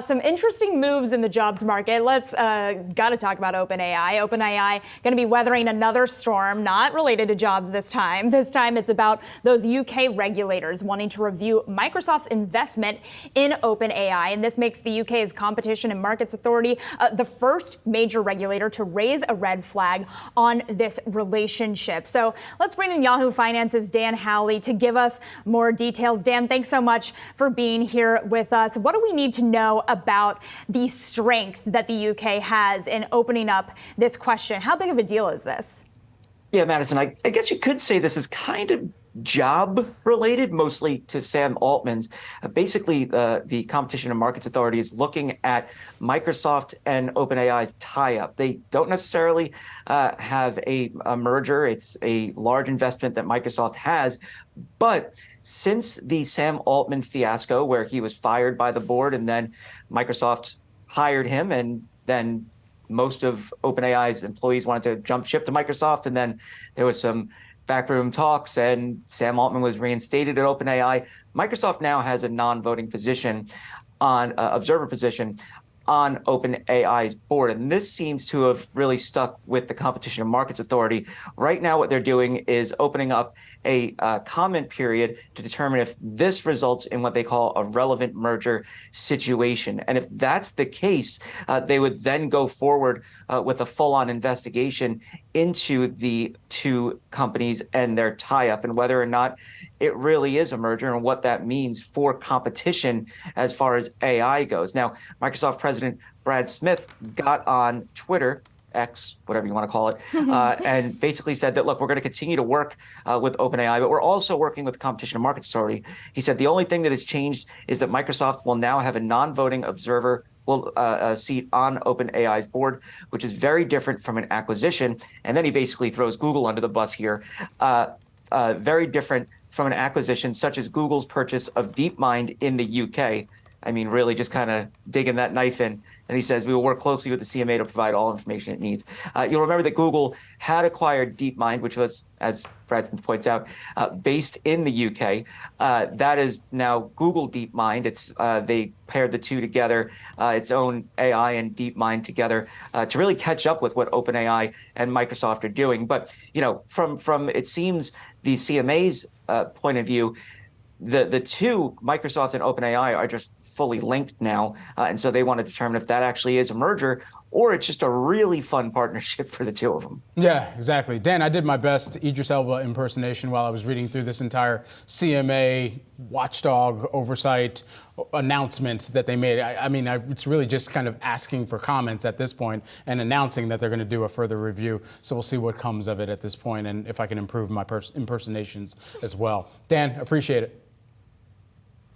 Some interesting moves in the jobs market. Let's got to talk about OpenAI. OpenAI going to be weathering another storm, not related to jobs this time. This time it's about those UK regulators wanting to review Microsoft's investment in OpenAI. And this makes the UK's Competition and Markets Authority the first major regulator to raise a red flag on this relationship. So let's bring in Yahoo Finance's Dan Howley to give us more details. Dan, thanks so much for being here with us. What do we need to know about the strength that the UK has in opening up this question? How big of a deal is this? Yeah, Madison, I guess you could say this is kind of job related, mostly to Sam Altman's. Basically, the Competition and Markets Authority is looking at Microsoft and OpenAI's tie-up. They don't necessarily have a merger. It's a large investment that Microsoft has. But since the Sam Altman fiasco, where he was fired by the board and then Microsoft hired him, and then most of OpenAI's employees wanted to jump ship to Microsoft, and then there was some backroom talks and Sam Altman was reinstated at OpenAI. Microsoft now has a non-voting position on observer position on OpenAI's board. And this seems to have really stuck with the Competition and Markets Authority. Right now, what they're doing is opening up a comment period to determine if this results in what they call a relevant merger situation. And if that's the case, they would then go forward with a full-on investigation into the two companies and their tie-up and whether or not it really is a merger and what that means for competition as far as AI goes. Now, Microsoft President Brad Smith got on Twitter, X, whatever you want to call it, and basically said that, look, we're going to continue to work with OpenAI, but we're also working with the Competition and Markets Authority. He said the only thing that has changed is that Microsoft will now have a non-voting observer seat on OpenAI's board, which is very different from an acquisition. And then he basically throws Google under the bus here. Very different from an acquisition such as Google's purchase of DeepMind in the UK. I mean, really just kind of digging that knife in. And he says, we will work closely with the CMA to provide all information it needs. You'll remember that Google had acquired DeepMind, which was, as Brad Smith points out, based in the UK. That is now Google DeepMind. It's they paired the two together, its own AI and DeepMind together to really catch up with what OpenAI and Microsoft are doing. But, you know, from it seems the CMA's point of view, the two, Microsoft and OpenAI, are just fully linked now. And so they want to determine if that actually is a merger or it's just a really fun partnership for the two of them. Yeah, exactly. Dan, I did my best Idris Elba impersonation while I was reading through this entire CMA watchdog oversight announcements that they made. I mean, it's really just kind of asking for comments at this point and announcing that they're going to do a further review. So we'll see what comes of it at this point and if I can improve my impersonations as well. Dan, appreciate it.